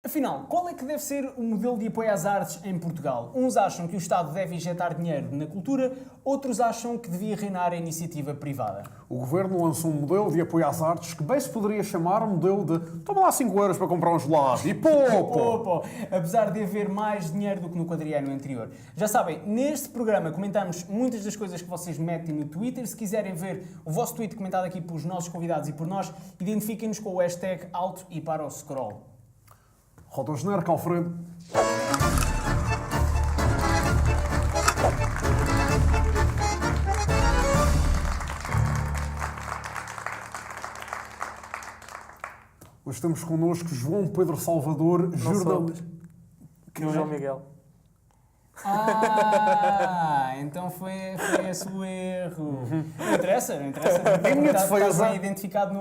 Afinal, qual é que deve ser o modelo de apoio às artes em Portugal? Uns acham que o Estado deve injetar dinheiro na cultura, outros acham que devia reinar a iniciativa privada. O Governo lançou um modelo de apoio às artes que bem se poderia chamar modelo de toma lá 5 euros para comprar um gelado e pouco! Apesar de haver mais dinheiro do que no quadriênio anterior. Já sabem, neste programa comentamos muitas das coisas que vocês metem no Twitter. Se quiserem ver o vosso tweet comentado aqui pelos nossos convidados e por nós, identifiquem-nos com o hashtag alto e para o scroll. Roda o genérico, Alfredo. Hoje temos connosco João Pedro Salvador, jornalista. O João Miguel. Então foi esse o erro. Não interessa. Em minha defesa... Estás bem identificado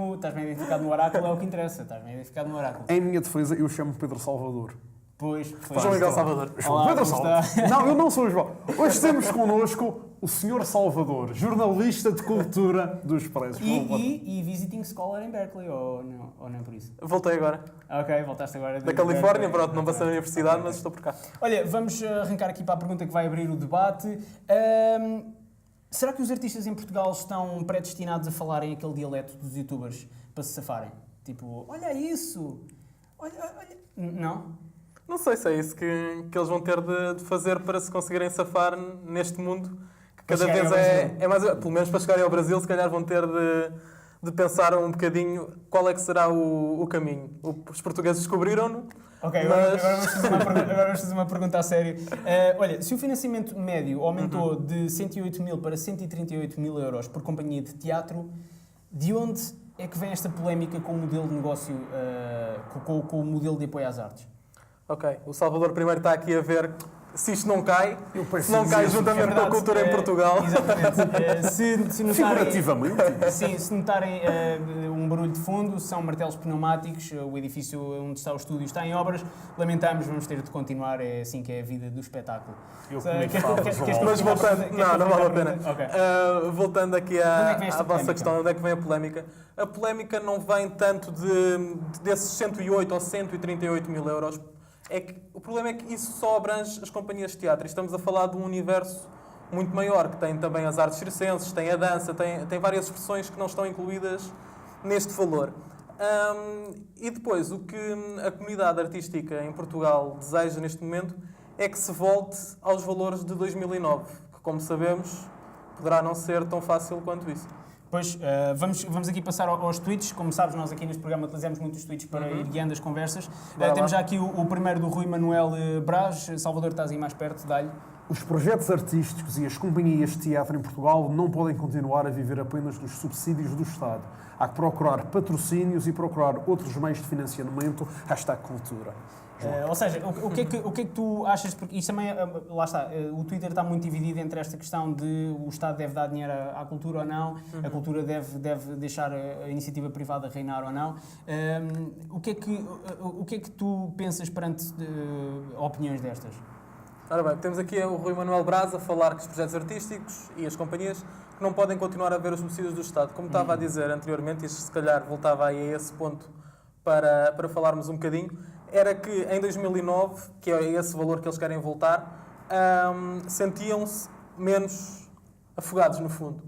no oráculo, é o que interessa. Estás bem identificado no oráculo. Em minha defesa, eu chamo Pedro Salvador. Pois. João Miguel Salvador. Olá, Pedro como Salvador. está? Não, eu não sou o João. Hoje temos connosco o Sr. Salvador, jornalista de cultura do Expresso. E visiting scholar em Berkeley, ou não por isso? Voltei agora. Ok, voltaste agora. Da Califórnia, pronto, não passei na universidade, mas estou por cá. Olha, vamos arrancar aqui para a pergunta que vai abrir o debate. Será que os artistas em Portugal estão predestinados a falarem aquele dialeto dos youtubers para se safarem? Tipo, olha isso! Olha. Não? Não sei se é isso que eles vão ter de fazer para se conseguirem safar neste mundo, que cada vez é mais... Pelo menos para chegarem ao Brasil, se calhar vão ter de pensar um bocadinho qual é que será o caminho. Os portugueses descobriram-no. Ok, agora vamos fazer uma pergunta a sério. Olha, se o financiamento médio aumentou de 108 mil para 138 mil euros por companhia de teatro, de onde é que vem esta polémica com o modelo de negócio, com o modelo de apoio às artes? Ok, o Salvador primeiro está aqui a ver se isto não cai, se não cai juntamente com a cultura em Portugal. Exatamente. Se notarem, Figurativamente. Sim, se notarem um barulho de fundo, são martelos pneumáticos, o edifício onde está o estúdio está em obras, lamentamos, vamos ter de continuar, é assim que é a vida do espetáculo. Mas voltando, não vale a pena. Okay. Voltando aqui à vossa questão, onde é que vem a polémica? A polémica não vem tanto desses 108 ou 138 mil euros. É que o problema é que isso só abrange as companhias de teatro. Estamos a falar de um universo muito maior, que tem também as artes circenses, tem a dança, tem várias expressões que não estão incluídas neste valor. E depois, o que a comunidade artística em Portugal deseja neste momento é que se volte aos valores de 2009, que, como sabemos, poderá não ser tão fácil quanto isso. Pois, vamos aqui passar aos tweets. Como sabes, nós aqui neste programa utilizamos muitos tweets para ir guiando as conversas. Temos já aqui o primeiro do Rui Manuel Braz. Salvador, estás aí mais perto, dá-lhe. Os projetos artísticos e as companhias de teatro em Portugal não podem continuar a viver apenas dos subsídios do Estado. Há que procurar patrocínios e procurar outros meios de financiamento, #cultura. Ou seja, o que é que tu achas? Porque isto também, lá está, o Twitter está muito dividido entre esta questão de o Estado deve dar dinheiro à cultura ou não, a cultura deve deixar a iniciativa privada reinar ou não. O que é que tu pensas perante opiniões destas? Ora bem, temos aqui o Rui Manuel Braz a falar que os projetos artísticos e as companhias que não podem continuar a ver os subsídios do Estado. Como estava a dizer anteriormente, e se calhar voltava aí a esse ponto para falarmos um bocadinho, era que em 2009, que é esse valor que eles querem voltar, sentiam-se menos afogados no fundo.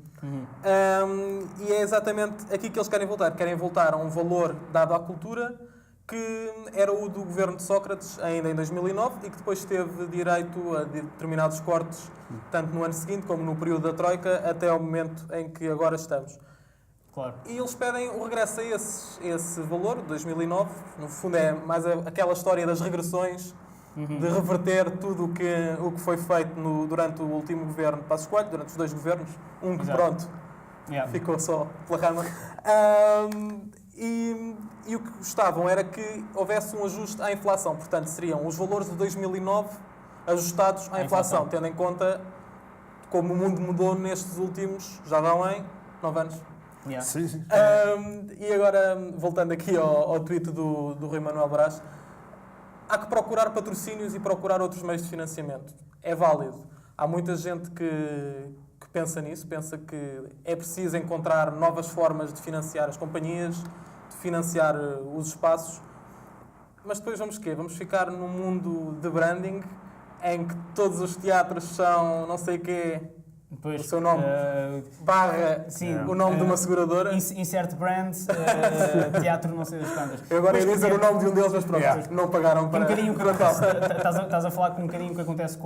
E é exatamente aqui que eles querem voltar. Querem voltar a um valor dado à cultura que era o do governo de Sócrates ainda em 2009 e que depois teve direito a determinados cortes, tanto no ano seguinte como no período da Troika, até ao momento em que agora estamos. Claro. E eles pedem o regresso a esse valor, de 2009. No fundo é mais aquela história das regressões, de reverter tudo o que foi feito durante o último governo de Passos Coelho, durante os dois governos. Um que, pronto, ficou só pela rama. E o que gostavam era que houvesse um ajuste à inflação. Portanto, seriam os valores de 2009 ajustados à inflação, tendo em conta como o mundo mudou nestes últimos, já vão em 9 anos. Yeah. Sim. E agora, voltando aqui ao tweet do Rui Manuel Braz, há que procurar patrocínios e procurar outros meios de financiamento. É válido. Há muita gente que pensa nisso, pensa que é preciso encontrar novas formas de financiar as companhias, de financiar os espaços. Mas depois vamos quê? Vamos ficar num mundo de branding em que todos os teatros são não sei o quê, Depois, o seu nome, barra sim, o nome de uma seguradora. Insert brand, teatro não sei das quantas. Eu agora ia Mas, dizer o nome de um deles, mas pronto, não pagaram um para... bocadinho o que acontece, estás a falar com um bocadinho o que acontece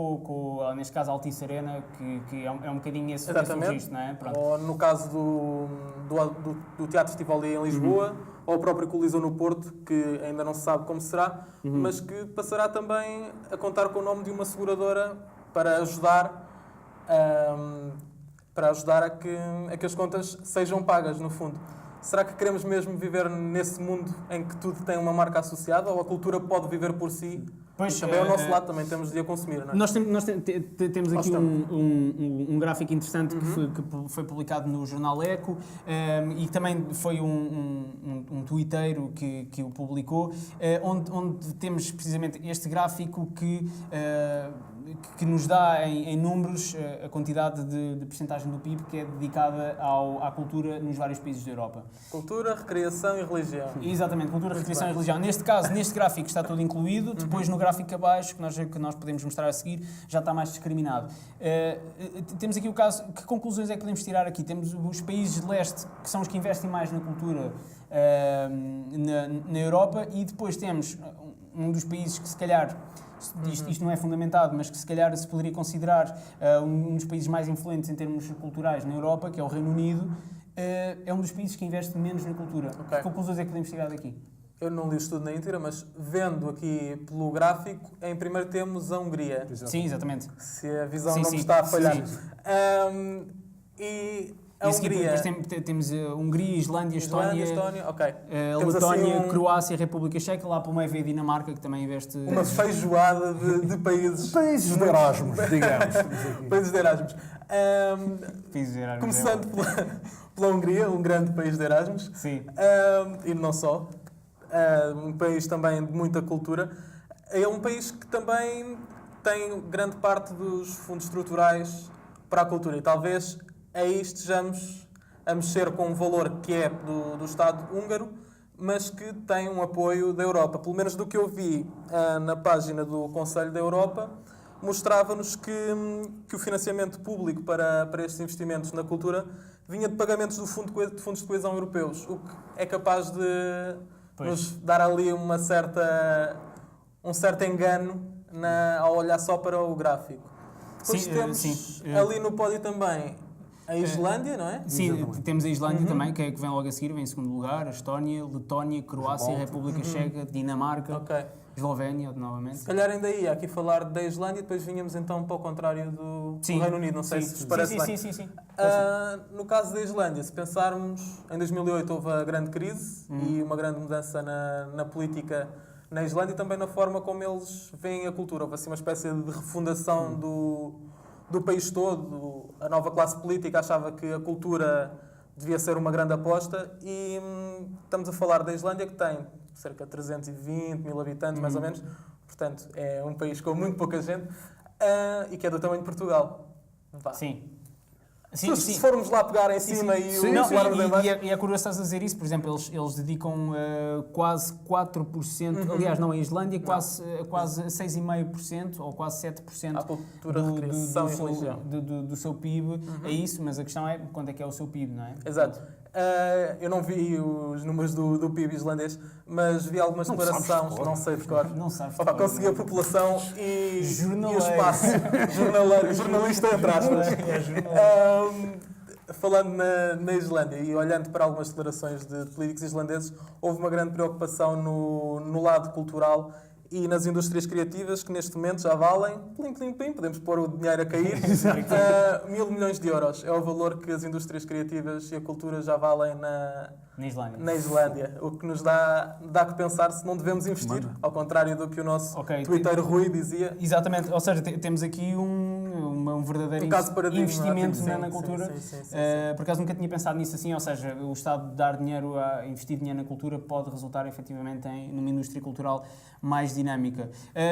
neste caso, a Altice Arena, que é um bocadinho esse registro, não é? Pronto. Ou no caso do Teatro Tivoli em Lisboa, ou o próprio Coliseu no Porto, que ainda não se sabe como será, mas que passará também a contar com o nome de uma seguradora para ajudar a que as contas sejam pagas, no fundo. Será que queremos mesmo viver nesse mundo em que tudo tem uma marca associada, ou a cultura pode viver por si? Pois, e também ao nosso lado também temos de a consumir, não é? Nós temos aqui um gráfico interessante que foi publicado no jornal Eco e também foi um tuiteiro que o publicou, onde temos precisamente este gráfico que nos dá em números a quantidade de percentagem do PIB que é dedicada à cultura nos vários países da Europa. Cultura, recreação e religião. Exatamente, cultura, recreação e religião. Neste caso, neste gráfico está tudo incluído, depois no gráfico abaixo, que nós podemos mostrar a seguir, já está mais discriminado. Temos aqui o caso, que conclusões é que podemos tirar aqui? Temos os países de leste, que são os que investem mais na cultura na Europa, e depois temos um dos países que se calhar, isto não é fundamentado, mas que se calhar se poderia considerar um dos países mais influentes em termos culturais na Europa, que é o Reino Unido, é um dos países que investe menos na cultura. Okay. Que conclusões é que podemos tirar daqui? Eu não li o estudo na íntegra, mas vendo aqui pelo gráfico, em primeiro temos a Hungria. Sim, exatamente. Se a visão Sim, não sim. me está a falhar. Sim. E E a a seguir, Hungria... depois temos Hungria, Islândia, Estónia, ok. Temos Letónia, assim Croácia, República Checa, lá pelo meio vem a Dinamarca, que também investe... uma feijoada de países. Países de Erasmus, digamos. Países de Erasmus. Países de Erasmus, Começando pela Hungria, um grande país de Erasmus. Sim. E não só. Um país também de muita cultura. É um país que também tem grande parte dos fundos estruturais para a cultura. E talvez aí estejamos a mexer com um valor que é do Estado húngaro, mas que tem um apoio da Europa. Pelo menos do que eu vi na página do Conselho da Europa, mostrava-nos que o financiamento público para estes investimentos na cultura vinha de pagamentos de fundos de coesão europeus, o que é capaz de nos dar ali um certo engano ao olhar só para o gráfico. Depois temos ali no pódio também a Islândia, não é? Sim, exatamente. Temos a Islândia também, que vem logo a seguir, vem em segundo lugar, a Estónia, Letónia, Croácia, República Checa, Dinamarca, Eslovénia, novamente. Se calhar ainda ia aqui falar da Islândia, depois vinhamos então para o contrário do Reino Unido, não sei se vos parece bem. Sim. No caso da Islândia, se pensarmos, em 2008 houve a grande crise e uma grande mudança na política na Islândia e também na forma como eles veem a cultura. Houve assim uma espécie de refundação do país todo. A nova classe política achava que a cultura devia ser uma grande aposta e estamos a falar da Islândia, que tem cerca de 320 mil habitantes, mais ou menos. Portanto, é um país com muito pouca gente e que é do tamanho de Portugal. Vá. Sim. Se formos lá pegar em cima e falarmos em baixo... E é curioso estás a dizer isso, por exemplo, eles dedicam quase 4%, aliás, não, a Islândia, quase 6,5% ou quase 7% à cultura, recreação e religião. Do seu PIB a isso, mas a questão é quanto é que é o seu PIB, não é? Exato. Eu não vi os números do PIB islandês, mas vi algumas declarações, não sei de cor. Não sabes. Consegui a população e o espaço. Jornalista, entre aspas. Falando na Islândia e olhando para algumas declarações de políticos islandeses, houve uma grande preocupação no lado cultural e nas indústrias criativas, que neste momento já valem, plim, podemos pôr o dinheiro a cair, 1.000 milhões de euros. É o valor que as indústrias criativas e a cultura já valem na Islândia. O que nos dá que pensar se não devemos investir, ao contrário do que o nosso Twitter Rui dizia. Exatamente, ou seja, temos aqui um um verdadeiro Um caso paradigma, investimento sim, na sim, cultura. sim. Por acaso nunca tinha pensado nisso assim, ou seja, o Estado dar dinheiro, investir dinheiro na cultura pode resultar efetivamente numa indústria cultural mais dinâmica.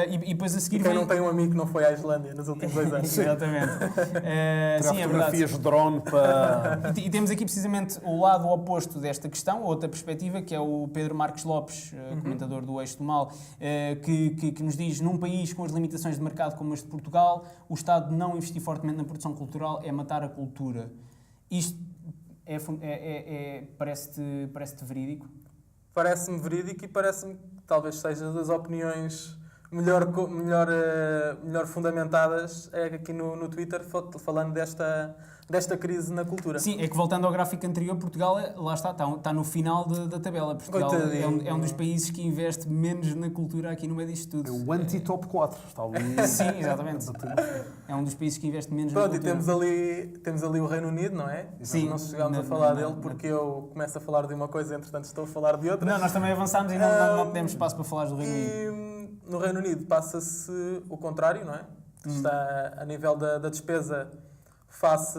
E depois a seguir Quem vem... não tem um amigo que não foi à Islândia nos últimos 2 anos. Exatamente. Tirar Sim, é fotografias verdade. de drone para... E temos aqui precisamente o lado oposto desta questão, outra perspectiva, que é o Pedro Marques Lopes, comentador do Eixo do Mal, que nos diz: num país com as limitações de mercado como este de Portugal, o Estado não investir fortemente na produção cultural é matar a cultura. Isto parece-te verídico? Parece-me verídico e parece-me que talvez seja das opiniões melhor fundamentadas aqui no Twitter, falando desta crise na cultura. Sim, é que voltando ao gráfico anterior, Portugal, lá está no final da tabela. Portugal é um dos países que investe menos na cultura aqui no meio disto tudo. É o anti-top 4. Está ali. Sim, exatamente. É um dos países que investe menos Pronto, na e cultura. temos ali o Reino Unido, não é? Sim. Não chegámos a falar dele porque eu começo a falar de uma coisa, entretanto estou a falar de outra. Não, nós também avançámos e não temos espaço para falar do Reino Unido. E no Reino Unido passa-se o contrário, não é? Está a nível da despesa face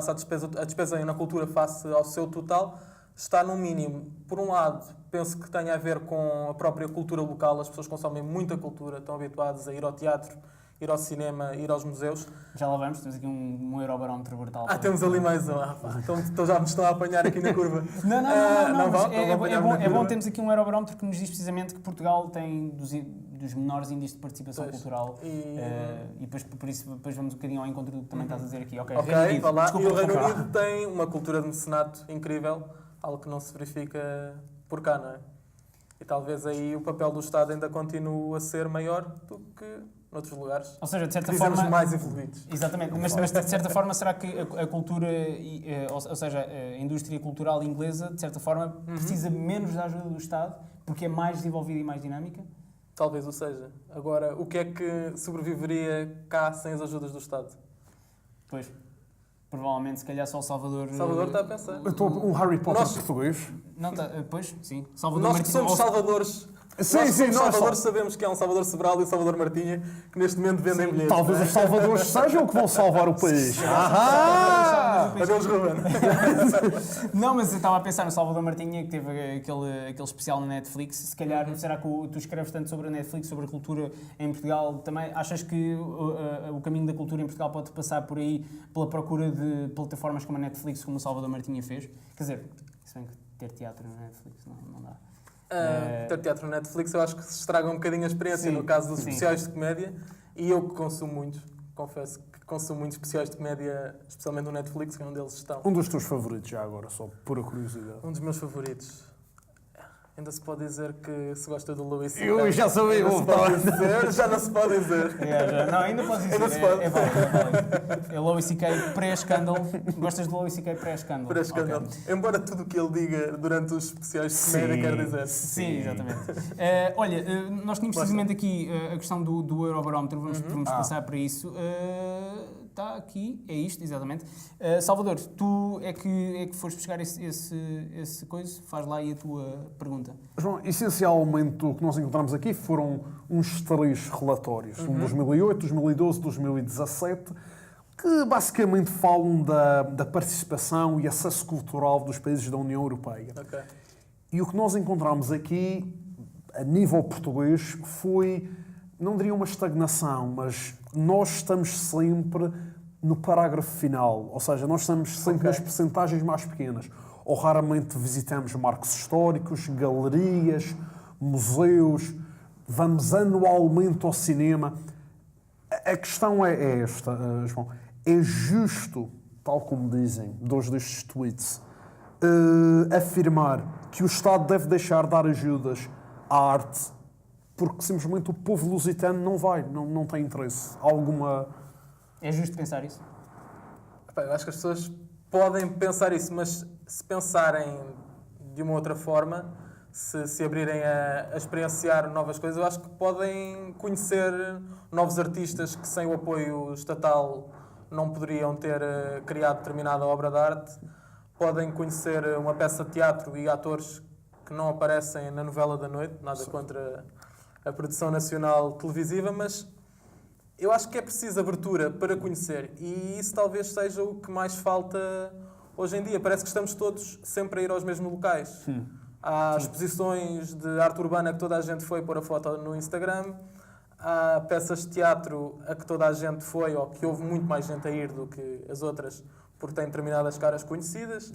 à despesa na cultura face ao seu total, está no mínimo. Por um lado, penso que tem a ver com a própria cultura local. As pessoas consomem muita cultura, estão habituadas a ir ao teatro, ir ao cinema, ir aos museus. Já lá vamos, temos aqui um eurobarómetro brutal. Temos ali mais um. Então já me estão a apanhar aqui na curva. Não, Não é bom termos aqui um eurobarómetro que nos diz precisamente que Portugal tem dos menores índices de participação cultural. E depois, por isso, depois vamos um bocadinho ao encontro do que também estás a dizer aqui. Ok, vá lá. Desculpa, E o Reino Unido tem uma cultura de mecenato incrível, algo que não se verifica por cá, não é? E talvez aí o papel do Estado ainda continue a ser maior do que noutros lugares. Ou seja, de certa Dizemos forma... mais evoluídos. Exatamente, mas de certa forma será que a cultura, ou seja, a indústria cultural inglesa, de certa forma, precisa menos da ajuda do Estado porque é mais desenvolvida e mais dinâmica? Talvez o seja. Agora, o que é que sobreviveria cá sem as ajudas do Estado? Pois, provavelmente, se calhar só o Salvador... Salvador está a pensar. Eu estou um Harry Potter português. Não, pois, sim. Salvador Nós que Martinha- somos salvadores... Sim, nós Salvadores sabemos que é um Salvador Sobral e um Salvador Martinha que neste momento vendem bilhetes. Talvez os salvadores sejam que vão salvar o país. Adeus, Ruben. Não, mas eu estava a pensar no Salvador Martinha, que teve aquele especial na Netflix. Se calhar, será que tu escreves tanto sobre a Netflix, sobre a cultura em Portugal, também achas que o caminho da cultura em Portugal pode passar por aí, pela procura de plataformas como a Netflix, como o Salvador Martinha fez? Quer dizer, se bem que ter teatro na Netflix não dá. Ter teatro na Netflix eu acho que se estraga um bocadinho a experiência, Sim, no caso dos sim. especiais de comédia, e eu que consumo muito, confesso que consumo muitos especiais de comédia, especialmente no Netflix, que é onde eles estão. Um dos teus favoritos já agora, só por curiosidade. Um dos meus favoritos. Ainda se pode dizer que se gosta do Louis C.K. Eu já sabia, Ainda se pode dizer, já não se pode dizer. Não, ainda podes dizer. Ainda se pode. É válido. É Louis C.K. pré-escândalo. Gostas de Louis C.K. pré-escândalo? Para escândalo. Ok. Embora tudo o que ele diga durante os especiais de comédia Sim. quer dizer. Sim, exatamente. Olha, nós tínhamos precisamente aqui a questão do Eurobarómetro, vamos passar para isso. Está aqui, é isto, exatamente. Salvador, tu é que foste buscar esse coisa, faz lá aí a tua pergunta. João, essencialmente o que nós encontramos aqui foram uns 3 relatórios, um 2008, 2012, 2017, que basicamente falam da participação e acesso cultural dos países da União Europeia. Ok. E o que nós encontramos aqui, a nível português, foi, não diria uma estagnação, mas nós estamos sempre no parágrafo final, ou seja, nós estamos sempre nas percentagens mais pequenas. Ou raramente visitamos marcos históricos, galerias, museus, vamos anualmente ao cinema. A questão é esta, João. É justo, tal como dizem dois destes tweets, afirmar que o Estado deve deixar de dar ajudas à arte porque simplesmente o povo lusitano não tem interesse. É justo pensar isso? Epá, eu acho que as pessoas podem pensar isso, mas se pensarem de uma outra forma, se abrirem a experienciar novas coisas, eu acho que podem conhecer novos artistas que sem o apoio estatal não poderiam ter criado determinada obra de arte, podem conhecer uma peça de teatro e atores que não aparecem na novela da noite, nada contra a produção nacional televisiva, mas eu acho que é preciso abertura para conhecer e isso talvez seja o que mais falta hoje em dia. Parece que estamos todos sempre a ir aos mesmos locais. Há exposições de arte urbana que toda a gente foi pôr a foto no Instagram, há peças de teatro a que toda a gente foi ou que houve muito mais gente a ir do que as outras porque têm determinadas caras conhecidas.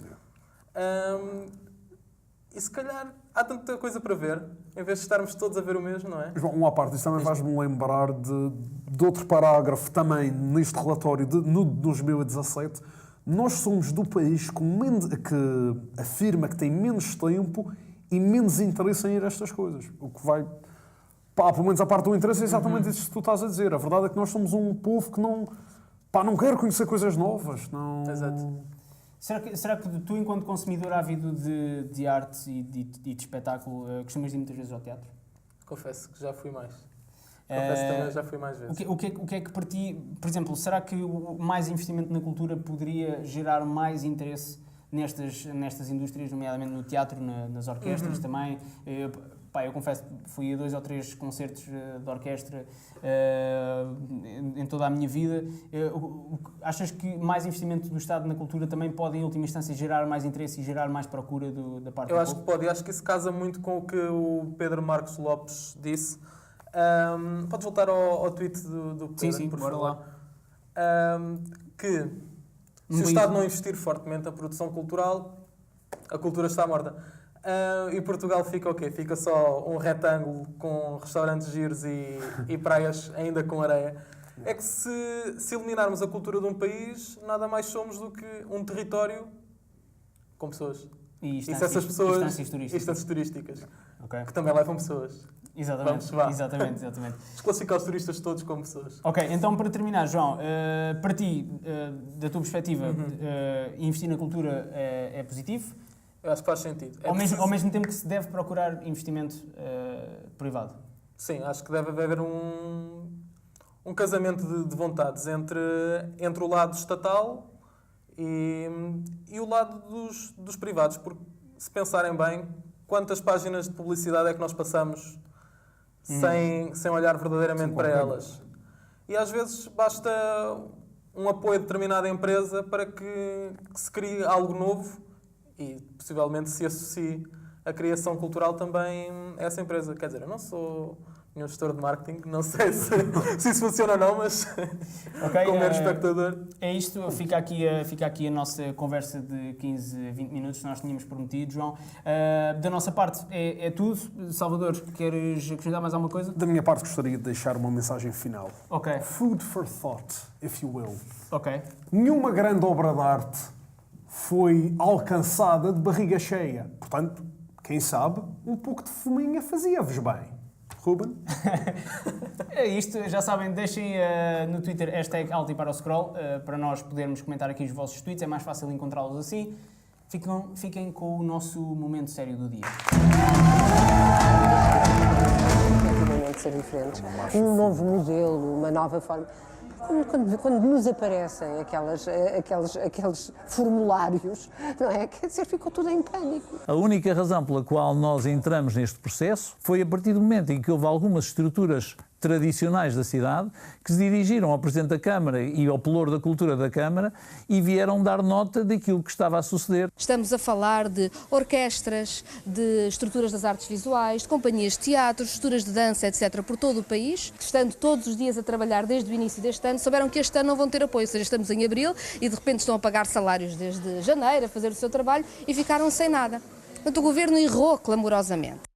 E se calhar há tanta coisa para ver, em vez de estarmos todos a ver o mesmo, não é? João, uma parte, isso também faz-me lembrar de outro parágrafo também neste relatório de 2017. Nós somos do país que afirma que tem menos tempo e menos interesse em ir a estas coisas. O que vai... pelo menos a parte do interesse é exatamente isso que tu estás a dizer. A verdade é que nós somos um povo que não quer conhecer coisas novas. Não... Exato. Será que tu, enquanto consumidor ávido de arte e de espetáculo, costumas ir muitas vezes ao teatro? Confesso que já fui mais. Confesso que também já fui mais vezes. O que é que para ti, por exemplo, será que mais investimento na cultura poderia gerar mais interesse nestas indústrias, nomeadamente no teatro, nas orquestras também? Eu confesso que fui a 2 ou 3 concertos de orquestra em toda a minha vida. Achas que mais investimento do Estado na cultura também pode, em última instância, gerar mais interesse e gerar mais procura da parte do Eu acho povo? que pode. Eu acho que isso casa muito com o que o Pedro Marcos Lopes disse. Podes voltar ao tweet do Pedro, sim, por bora favor. lá. Que se o Estado não investir fortemente na produção cultural, a cultura está morta. E Portugal fica o quê? Fica só um retângulo com restaurantes giros e praias ainda com areia. É que se eliminarmos a cultura de um país, nada mais somos do que um território com pessoas. E essas pessoas, instâncias turísticas. que também levam pessoas. Exatamente. Desclassificar os turistas todos como pessoas. Ok, então para terminar, João, para ti, da tua perspectiva, investir na cultura é positivo? Eu acho que faz sentido. Ao mesmo tempo que se deve procurar investimento privado? Sim, acho que deve haver um casamento de vontades entre o lado estatal e o lado dos privados. Porque, se pensarem bem, quantas páginas de publicidade é que nós passamos sem olhar verdadeiramente para elas? E às vezes basta um apoio a determinada empresa para que se crie algo novo e possivelmente se associe a criação cultural também a essa empresa. Quer dizer, eu não sou nenhum gestor de marketing, não sei se isso funciona ou não, mas como mero espectador. É isto, fica aqui a nossa conversa de 15, 20 minutos que nós tínhamos prometido, João. Da nossa parte é tudo. Salvador, queres acrescentar mais alguma coisa? Da minha parte gostaria de deixar uma mensagem final. Ok. Food for thought, if you will. Ok. Nenhuma grande obra de arte foi alcançada de barriga cheia. Portanto, quem sabe, um pouco de fominha fazia-vos bem. Ruben? É isto, já sabem, deixem no Twitter #altiparoscroll para nós podermos comentar aqui os vossos tweets, é mais fácil encontrá-los assim. Fiquem com o nosso momento sério do dia. Efetivamente ser diferentes. Um novo modelo, uma nova forma. Quando nos aparecem aqueles formulários, não é? Quer dizer, ficou tudo em pânico. A única razão pela qual nós entramos neste processo foi a partir do momento em que houve algumas estruturas tradicionais da cidade que se dirigiram ao Presidente da Câmara e ao Pelouro da Cultura da Câmara e vieram dar nota daquilo que estava a suceder. Estamos a falar de orquestras, de estruturas das artes visuais, de companhias de teatro, estruturas de dança, etc., por todo o país, que estando todos os dias a trabalhar desde o início deste ano, souberam que este ano não vão ter apoio, ou seja, estamos em abril e de repente estão a pagar salários desde janeiro, a fazer o seu trabalho e ficaram sem nada. Portanto, o Governo errou clamorosamente.